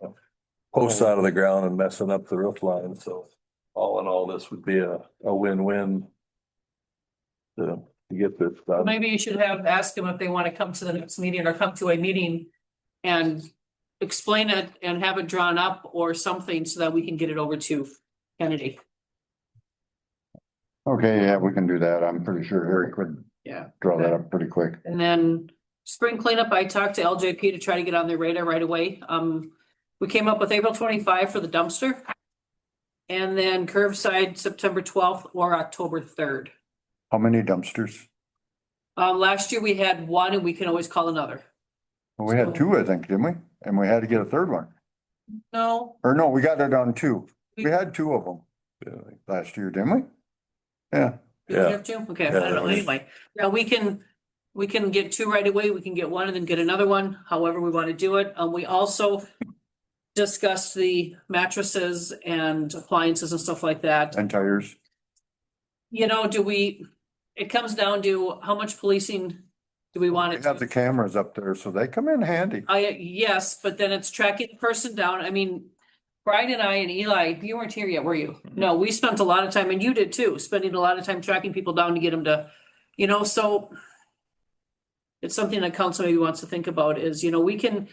B: posts out of the ground and messing up the roof line. So all in all, this would be a win-win to get this done.
D: Maybe you should ask them if they want to come to the next meeting or come to a meeting and explain it and have it drawn up or something so that we can get it over to Kennedy.
A: Okay, yeah, we can do that. I'm pretty sure Harry could
D: Yeah.
A: draw that up pretty quick.
D: And then spring cleanup, I talked to LJP to try to get on their radar right away. We came up with April 25 for the dumpster. And then curbside September 12th or October 3rd.
A: How many dumpsters?
D: Last year we had one and we can always call another.
A: Well, we had two, I think, didn't we? And we had to get a third one.
D: No,
A: Or no, we got it on two. We had two of them last year, didn't we? Yeah,
D: did we
B: Yeah.
D: have two? Okay, I
B: Yeah,
D: don't know,
B: that was-
D: anyway. Yeah, we can get two right away. We can get one and then get another one, however we want to do it. We also discussed the mattresses and appliances and stuff like that.
A: and tires.
D: You know, it comes down to how much policing do we want
A: We
D: it
A: have the
D: to?
A: cameras up there, so they come in handy.
D: Yes, but then it's tracking the person down. I mean, Brian and I and Eli, you weren't here yet, were you? No, we spent a lot of time, and you did too, spending a lot of time tracking people down to get them to, you know, so it's something that council maybe wants to think about is, you know, we can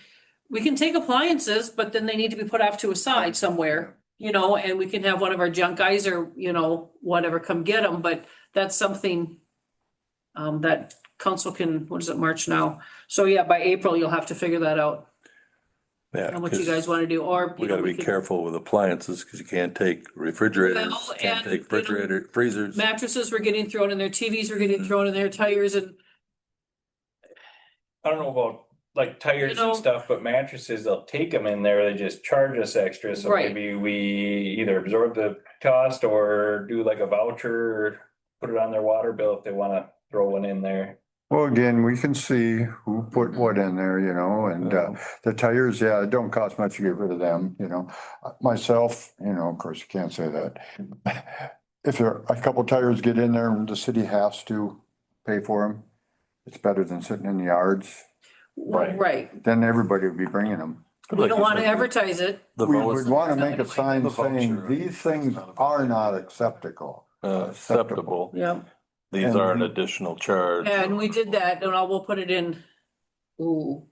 D: take appliances, but then they need to be put off to a side somewhere, you know, and we can have one of our junk guys or, you know, whatever, come get them, but that's something that council can, what is it, March now? So yeah, by April, you'll have to figure that out,
B: Yeah.
D: and what you
B: 'cause
D: guys want to do, or.
B: We
D: you know,
B: gotta be
D: can-
B: careful with appliances, cause you can't take refrigerators,
D: Well,
B: can't
D: and,
B: take refrigerator, freezers.
D: Mattresses were getting thrown in there, TVs were getting thrown in there, tires and,
E: I don't know about like tires
D: You know-
E: and stuff, but mattresses, they'll take them in there, they just charge us extra, so
D: Right.
E: maybe we either absorb the cost or do like a voucher. Or put it on their water bill if they wanna throw one in there.
A: Well, again, we can see who put what in there, you know, and the tires, yeah, it don't cost much to get rid of them, you know. Myself, you know, of course, you can't say that. If there, a couple tires get in there and the city has to pay for them, it's better than sitting in the yards.
D: right,
A: Then everybody would be bringing them.
D: we don't want to advertise it,
B: The
A: We
B: lowest,
A: would want to make a sign
B: The
A: saying,
B: voucher.
A: these things are not acceptable.
B: acceptable.
D: yeah,
B: These
A: And
B: are an
A: we-
B: additional charge.
D: and we did that, and we'll put it in. Ooh,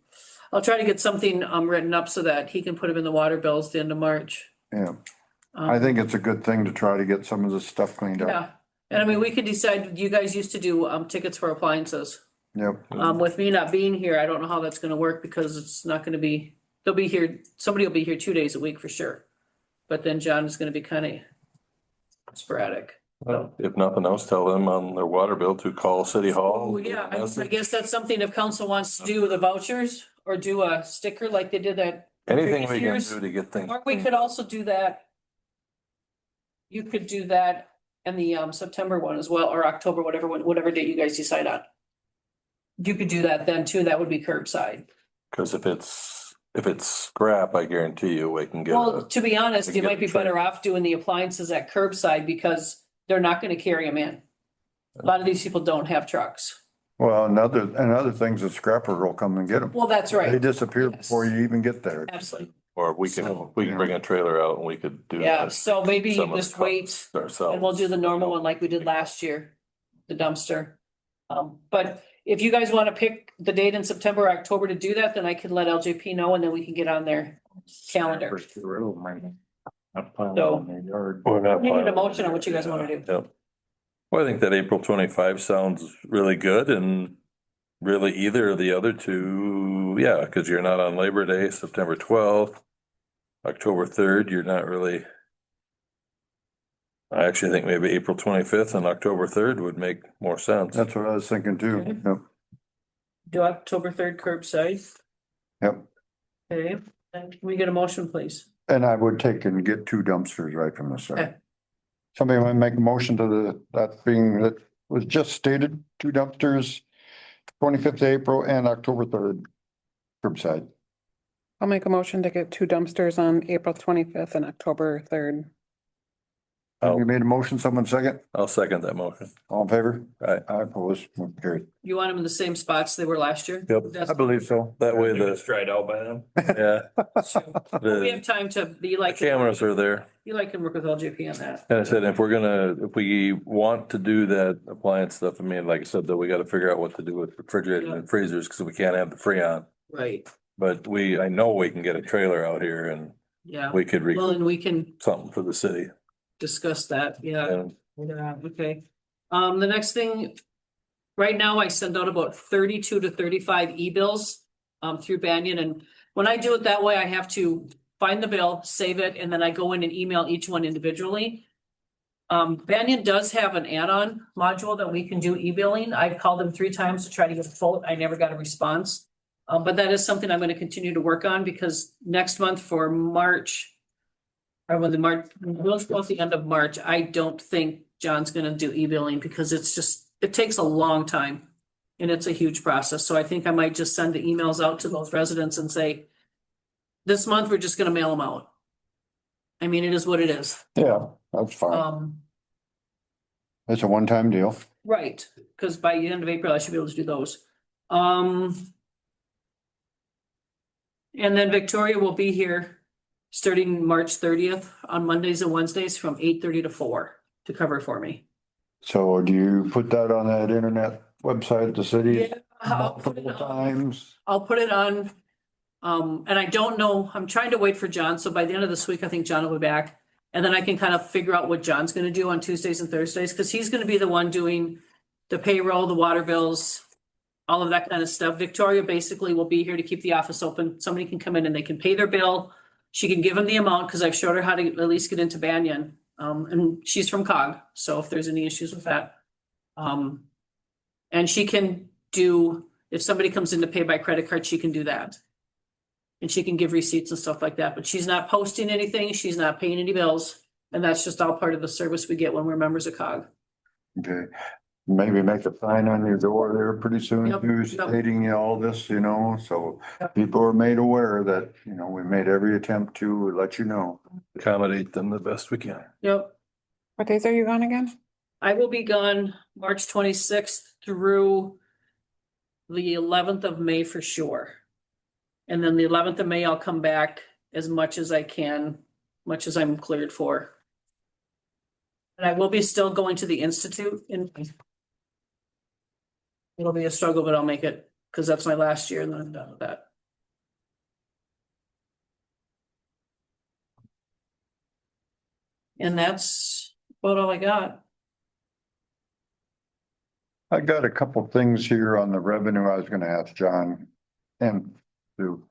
D: I'll try to get something, written up so that he can put them in the water bills at the end of March.
A: Yeah, I think it's a good thing to try to get some of this stuff cleaned up.
D: Yeah, and I mean, we could decide, you guys used to do, tickets for appliances.
A: Yep,
D: With me not being here, I don't know how that's gonna work because it's not gonna be, they'll be here, somebody will be here 2 days a week for sure. But then John is gonna be kind of sporadic.
B: Well, if nothing else, tell them on their water bill to call City Hall.
D: Oh, yeah, I guess that's something if council wants to do with the vouchers or do a sticker like they did that.
B: Anything we
D: previous
B: can
D: years.
B: do to get things.
D: Or we could also do that. You could do that in the September one as well, or October, whatever date you guys decide on. You could do that then too, that would be curbside.
B: Cause if it's scrap, I guarantee you we can get
D: Well,
B: a,
D: to be honest,
B: we
D: you
B: can
D: might
B: get
D: be
B: a trade.
D: better off doing the appliances at curbside because they're not gonna carry them in. A lot of these people don't have trucks.
A: Well, another things, the scrapper will come and get them.
D: Well, that's
A: They
D: right,
A: disappear
D: Yes.
A: before you even get there.
D: absolutely.
B: or we
A: So,
B: can
A: yeah.
B: bring a trailer out and we could do.
D: Yeah,
B: this
D: so maybe
B: some
D: you
B: of the
D: just wait
B: costs ourselves.
D: and we'll do the normal one like we did last year, the dumpster. But if you guys wanna pick the date in September or October to do that, then I can let LJP know and then we can get on their calendar. So-
B: We're not
D: We need a
B: planning.
D: motion on what you guys wanna do.
B: Yep. Well, I think that April 25 sounds really good and really either of the other two, yeah, because you're not on Labor Day, September 12th. October 3rd, you're not really. I actually think maybe April 25th and October 3rd would make more sense.
A: That's what I was thinking too.
D: Okay.
A: Yep,
D: Do October 3rd curbside,
A: yep.
D: okay, and can we get a motion, please?
A: And I would take and get two dumpsters right from the
D: Okay.
A: start. Somebody want to make a motion to that being that was just stated, two dumpsters, 25th April and October 3rd curbside.
H: I'll make a motion to get 2 dumpsters on April 25th and October 3rd.
B: I'll-
A: You made a motion, someone second,
B: I'll second that motion.
A: all in favor?
B: Right.
A: I oppose, carried.
D: You want them in the same spots they were last year?
B: Yep.
D: That's-
A: I believe so.
B: That way
E: They're
B: the,
E: just dried out by then.
B: yeah,
D: We have
B: the
D: time to be like.
B: cameras are there.
D: You like can work with LJP on that.
B: And I said, if we want to do that appliance stuff, I mean, like I said, though, we gotta figure out what to do with refrigerators and freezers, cause we can't have the Freon.
D: Right,
B: But I know we can get a trailer out here and
D: yeah.
B: we could
D: Well,
B: recoup
D: and we can
B: something for the city.
D: discuss that, yeah.
B: And
D: Yeah, okay. The next thing, right now I send out about 32 to 35 e-bills through Banyan, and when I do it that way, I have to find the bill, save it, and then I go in and email each one individually. Banyan does have an add-on module that we can do e-billing. I've called them 3 times to try to get a quote. I never got a response. But that is something I'm gonna continue to work on because next month for March. Or when we'll go at the end of March, I don't think John's gonna do e-billing because it takes a long time. And it's a huge process, so I think I might just send the emails out to those residents and say. This month, we're just gonna mail them out. I mean, it is what it is.
A: Yeah, that's fine. It's a one-time deal.
D: Right, cause by the end of April, I should be able to do those. And then Victoria will be here starting March 30th on Mondays and Wednesdays from 8:30 to 4 to cover for me.
A: So do you put that on that internet website, the city?
D: I'll put it
A: Multiple
D: on.
A: times?
D: I'll put it on. And I don't know, I'm trying to wait for John, so by the end of this week, I think John will be back. And then I can kind of figure out what John's gonna do on Tuesdays and Thursdays, cause he's gonna be the one doing the payroll, the water bills, all of that kind of stuff. Victoria basically will be here to keep the office open. Somebody can come in and they can pay their bill. She can give them the amount, cause I've showed her how to at least get into Banyan. And she's from COG, so if there's any issues with that. And she can do, if somebody comes in to pay by credit card, she can do that. And she can give receipts and stuff like that, but she's not posting anything, she's not paying any bills, and that's just all part of the service we get when we're members of COG.
A: Okay, maybe make a sign on your door there pretty soon,
D: Yep,
A: too,
D: yep.
A: stating all this, so
D: Yep.
A: people are made aware that, we made every attempt to let you know.
B: accommodate them the best we can.
D: Yep,
H: What days are you gone again?
D: I will be gone March 26th through the 11th of May for sure. And then the 11th of May, I'll come back as much as I can, much as I'm cleared for. And I will be still going to the Institute in. It'll be a struggle, but I'll make it, because that's my last year and then I'm done with that. And that's about all I got.
A: I got a couple things here on the revenue I was gonna ask John and Sue.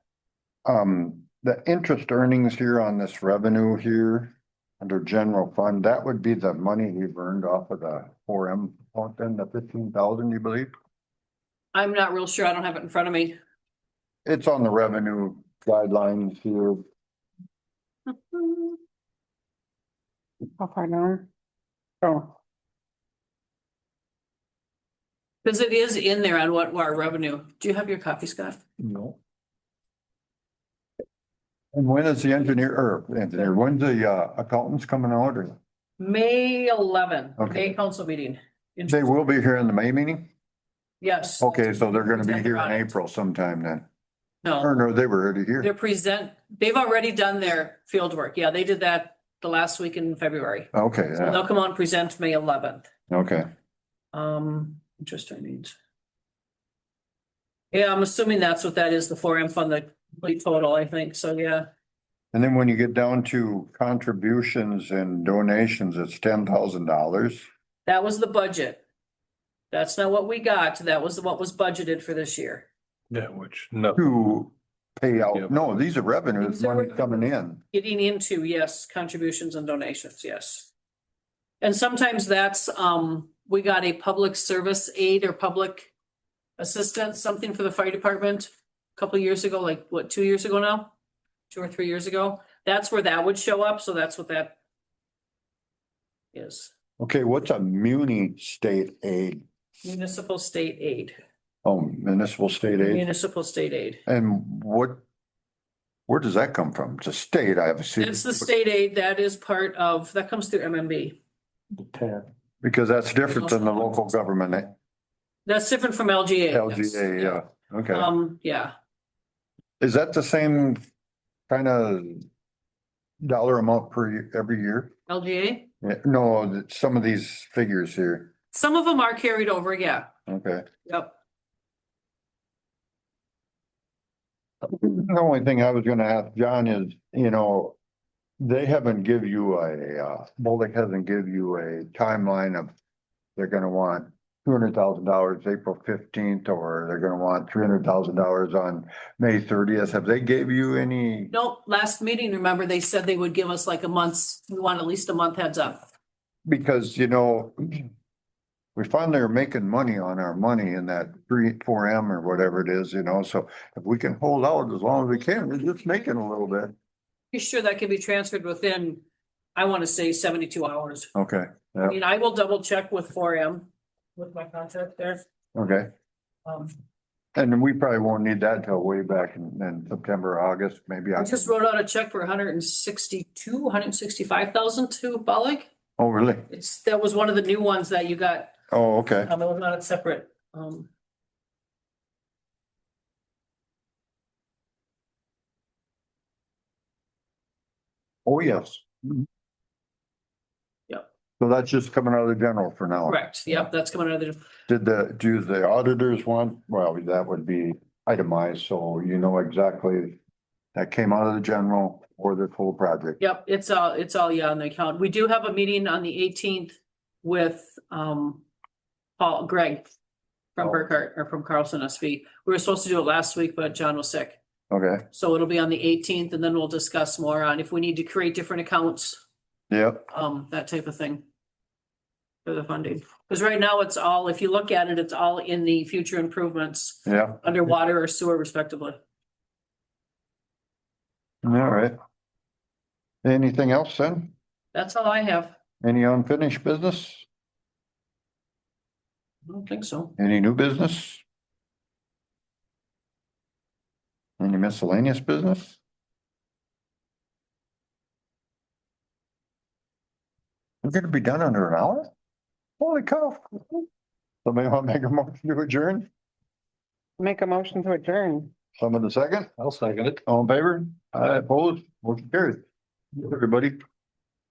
A: The interest earnings here on this revenue here, under general fund, that would be the money we've earned off of the 4M, then the 15,000, you believe?
D: I'm not real sure. I don't have it in front of me.
A: It's on the revenue guidelines here.
H: How far down? Oh,
D: Cause it is in there on what our revenue. Do you have your copy, Scott?
A: No. And when is the when's the accountants coming out, or
D: May 11,
A: Okay.
D: May council meeting.
A: they will be here in the May meeting?
D: Yes.
A: Okay, so they're gonna be
D: Present
A: here in
D: on it.
A: April sometime then.
D: No,
A: Or no, they were already here.
D: they've already done their field work. Yeah, they did that the last week in February.
A: Okay,
D: So
A: yeah,
D: they'll come out and present May 11th.
A: okay.
D: Interest earnings. Yeah, I'm assuming that's what that is, the 4M fund, the complete total, I think. So, yeah.
A: And then when you get down to contributions and donations, it's $10,000.
D: That was the budget. That's not what we got. That was what was budgeted for this year.
B: Yeah, which, no,
A: To pay
B: Yep.
A: out, no, these are revenues,
D: These are
A: money coming in.
D: Getting into, yes, contributions and donations, yes. And sometimes that's, we got a public service aid or public assistance, something for the fire department a couple of years ago, like what, 2 years ago now? 2 or 3 years ago. That's where that would show up. So that's what that is.
A: Okay, what's a muni state aid?
D: Municipal state aid,
A: Oh, municipal state aid?
D: municipal state aid.
A: And where does that come from? It's a state, I have seen.
D: It's the state aid that is part of, that comes through MMB.
A: Because that's different than the local government,
D: That's different from LGA. yes.
A: LGA, yeah, okay.
D: Yeah,
A: Is that the same kind of dollar amount every year?
D: LGA.
A: Yeah, no, some of these figures here,
D: Some of them are carried over, yeah.
A: okay.
D: Yep.
A: The only thing I was gonna ask John is, they haven't give you Bolduc hasn't give you a timeline of they're gonna want $200,000 April 15th, or they're gonna want $300,000 on May 30th. Have they gave you any?
D: Nope, last meeting, remember, they said they would give us like a month's, we want at least a month heads up.
A: Because, we finally are making money on our money in that 4M or whatever it is, so if we can hold out as long as we can, we're just making a little bit.
D: You sure that can be transferred within, I want to say 72 hours.
A: Okay,
D: I
A: yeah,
D: mean, I will double check with 4M with my contact there.
A: okay. And we probably won't need that till way back in September, August, maybe.
D: I just wrote out a check for 165,000 to Bollig.
A: Oh, really?
D: That was one of the new ones that you got.
A: Oh, okay.
D: It was not a separate,
A: Oh, yes.
D: Yep.
A: So that's just coming out of the general for now.
D: correct. Yep, that's coming out of the,
A: Do the auditors want, well, that would be itemized, so you know exactly that came out of the general or the full project.
D: yep, it's all, yeah, on the account. We do have a meeting on the 18th with, Greg from
A: Oh.
D: Burkhart or from Carlson SV. We were supposed to do it last week, but John was sick.
A: Okay,
D: So it'll be on the 18th, and then we'll discuss more on if we need to create different accounts,
A: yep,
D: that type of thing. For the funding, because right now it's all, if you look at it, it's all in the future improvements
A: yeah,
D: under water or sewer respectively.
A: all right. Anything else then?
D: That's all I have.
A: Any unfinished business?
D: I don't think so.
A: Any new business? Any miscellaneous business? We're gonna be done under an hour? Holy cow. Somebody want to make a motion to adjourn?
H: make a motion to adjourn.
A: Someone the second?
B: I'll second it.
A: All in favor? Opposed? Motion carried. Everybody.